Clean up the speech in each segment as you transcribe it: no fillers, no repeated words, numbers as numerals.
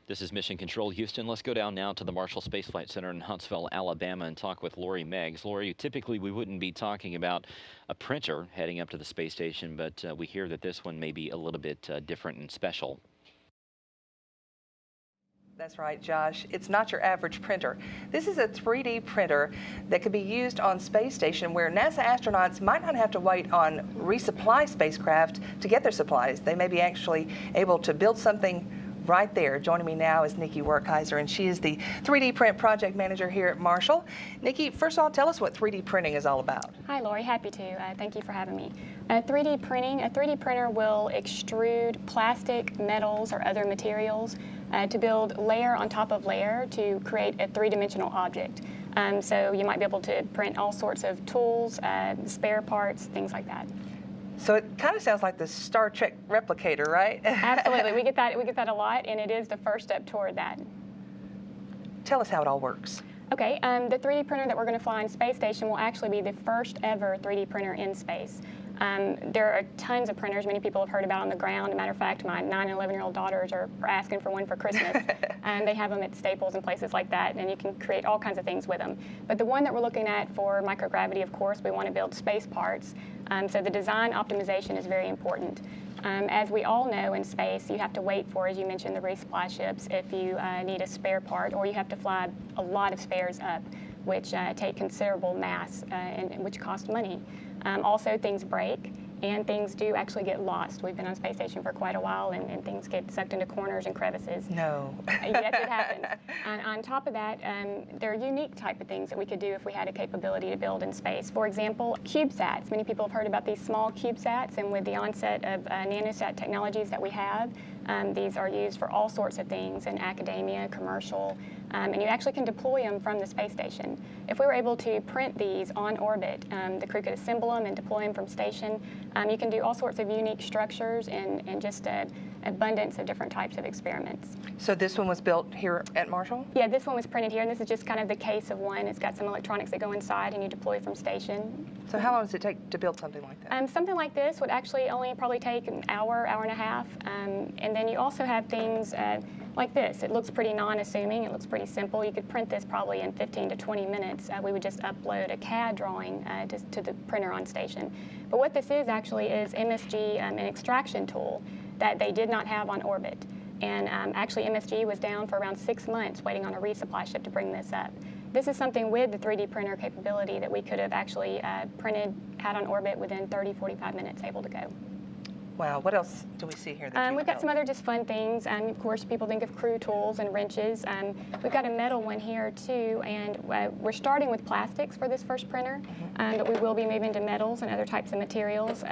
This is Mission Control Houston. Let's go down now to the Marshall Space Flight Center in Huntsville, Alabama, and talk with Lori Meggs. Lori, typically we wouldn't be talking about a printer heading up to the space station, but we hear that this one may be a little bit different and special. That's right, Josh. It's not your average printer. This is a 3D printer that could be used on space station where NASA astronauts might not have to wait on resupply spacecraft to get their supplies. They may be actually able to build something right there. Joining me now is Nikki Werkheiser, and she is the 3D print project manager here at Marshall. Nikki, first of all, tell us what 3D printing is all about. Hi, Lori. Happy to. Thank you for having me. 3D printing, a 3D printer will extrude plastic, metals, or other materials to build layer on top of layer to create a three-dimensional object. So you might be able to print all sorts of tools, spare parts, things like that. So it kind of sounds like the Star Trek replicator, right? Absolutely. We get that a lot, and it is the first step toward that. Tell us how it all works. Okay, the 3D printer that we're going to fly in space station will actually be the first ever 3D printer in space. There are tons of printers many people have heard about on the ground. As a matter of fact, my 9 and 11-year-old daughters are asking for one for Christmas. And they have them at Staples and places like that, and you can create all kinds of things with them. But the one that we're looking at for microgravity, of course, we want to build space parts. So the design optimization is very important. As we all know, in space, you have to wait for, as you mentioned, the resupply ships if you need a spare part, or you have to fly a lot of spares up, which take considerable mass and which cost money. Also, things break, and things do actually get lost. We've been on space station for quite a while, and things get sucked into corners and crevices. No. Yes, it happens. On top of that, there are unique type of things that we could do if we had a capability to build in space. For example, CubeSats. Many people have heard about these small CubeSats, and with the onset of nanosat technologies that we have, these are used for all sorts of things in academia, commercial, and you actually can deploy them from the space station. If we were able to print these on orbit, the crew could assemble them and deploy them from station. You can do all sorts of unique structures and just an abundance of different types of experiments. So this one was built here at Marshall? Yeah, this one was printed here, and this is just kind of the case of one. It's got some electronics that go inside, and you deploy from station. So how long does it take to build something like that? Something like this would actually only probably take an hour, hour and a half. And then you also have things like this. It looks pretty non-assuming. It looks pretty simple. You could print this probably in 15 to 20 minutes. We would just upload a CAD drawing to the printer on station. But what this is actually is MSG, an extraction tool that they did not have on orbit. And actually MSG was down for around 6 months waiting on a resupply ship to bring this up. This is something with the 3D printer capability that we could have actually printed, had on orbit within 30, 45 minutes, able to go. Wow, what else do we see here that We've got some other just fun things. Of course, people think of crew tools and wrenches. We've got a metal one here too, and we're starting with plastics for this first printer, but we will be moving to metals and other types of materials.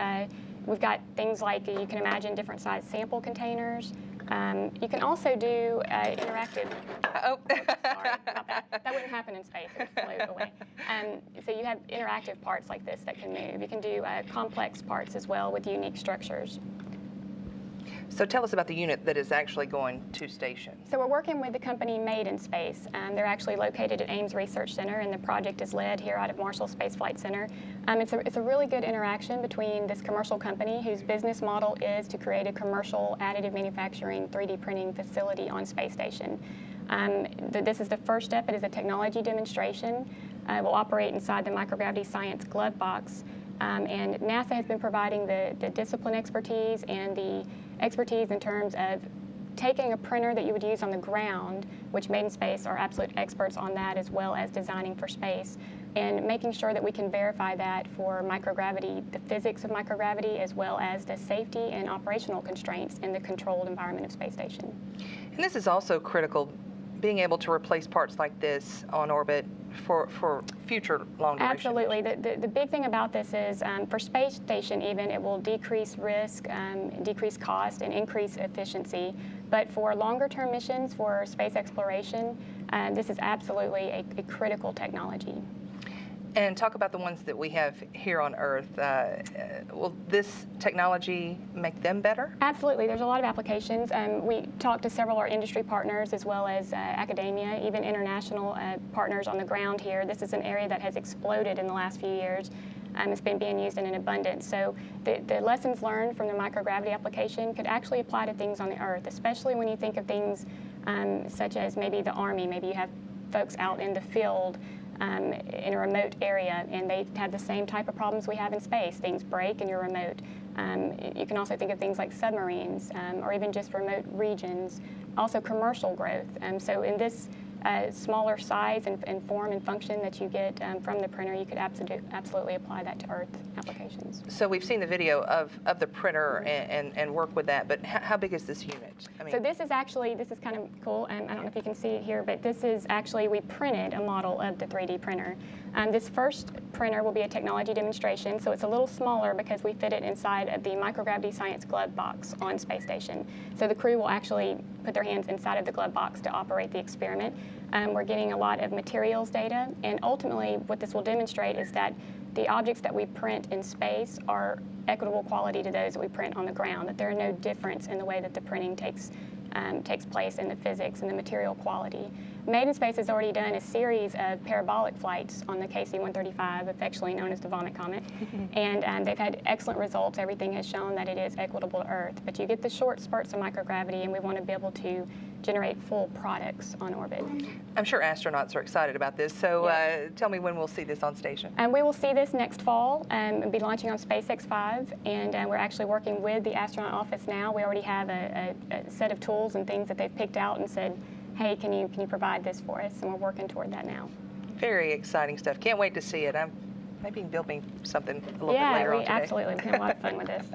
We've got things like, you can imagine, different size sample containers. You can also do interactive. Oh, sorry about that. That wouldn't happen in space. It would float away. So you have interactive parts like this that can move. You can do complex parts as well with unique structures. So tell us about the unit that is actually going to station. So we're working with the company Made in Space. They're actually located at Ames Research Center, and the project is led here out of Marshall Space Flight Center. It's a really good interaction between this commercial company, whose business model is to create a commercial additive manufacturing 3D printing facility on space station. This is the first step. It is a technology demonstration. It will operate inside the microgravity science glove box. And NASA has been providing the discipline expertise and the expertise in terms of taking a printer that you would use on the ground, which Made in Space are absolute experts on that, as well as designing for space, and making sure that we can verify that for microgravity, the physics of microgravity, as well as the safety and operational constraints in the controlled environment of space station. And this is also critical, being able to replace parts like this on orbit for future long duration. Absolutely. The big thing about this is for space station even, it will decrease risk, decrease cost, and increase efficiency. But for longer term missions, for space exploration, this is absolutely a critical technology. And talk about the ones that we have here on Earth. Will this technology make them better? Absolutely. There's a lot of applications. We talked to several of our industry partners, as well as academia, even international partners on the ground here. This is an area that has exploded in the last few years. It's been being used in an abundance. So the lessons learned from the microgravity application could actually apply to things on the Earth, especially when you think of things such as maybe the Army. Maybe you have folks out in the field in a remote area, and they have the same type of problems we have in space. Things break and you're remote. You can also think of things like submarines or even just remote regions. Also commercial growth. So in this smaller size and form and function that you get from the printer, you could absolutely apply that to Earth applications. So we've seen the video of the printer and work with that, but how big is this unit? I mean, so this is kind of cool, and I don't know if you can see it here, but this is actually, we printed a model of the 3D printer. This first printer will be a technology demonstration, so it's a little smaller because we fit it inside of the microgravity science glove box on Space Station. So the crew will actually put their hands inside of the glove box to operate the experiment. We're getting a lot of materials data, and ultimately what this will demonstrate is that the objects that we print in space are equitable quality to those that we print on the ground, that there are no difference in the way that the printing takes place in the physics and the material quality. Made in Space has already done a series of parabolic flights on the KC-135, affectionately known as the Vomit Comet, and they've had excellent results. Everything has shown that it is equitable to Earth, but you get the short spurts of microgravity, and we want to be able to generate full products on orbit. I'm sure astronauts are excited about this, so Yes. Tell me when we'll see this on station. And we will see this next fall. We'll be launching on SpaceX 5, and we're actually working with the astronaut office now. We already have a set of tools and things that they've picked out and said, hey, can you provide this for us? And we're working toward that now. Very exciting stuff. Can't wait to see it. I'm maybe build me something a little bit later on today. Absolutely. We're having a lot of fun with this.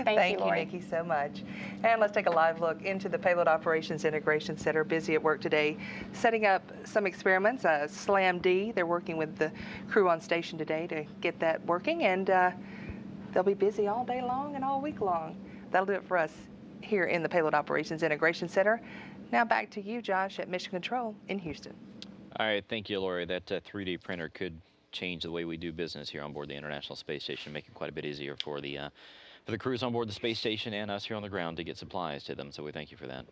Thank you, Lori. Nikki, so much. And let's take a live look into the Payload Operations Integration Center. Busy at work today, setting up some experiments. SLAM-D, they're working with the crew on station today to get that working, and they'll be busy all day long and all week long. That'll do it for us here in the Payload Operations Integration Center. Now back to you, Josh, at Mission Control in Houston. All right, thank you, Lori. That 3D printer could change the way we do business here on board the International Space Station, make it quite a bit easier for the crews on board the space station and us here on the ground to get supplies to them. So we thank you for that.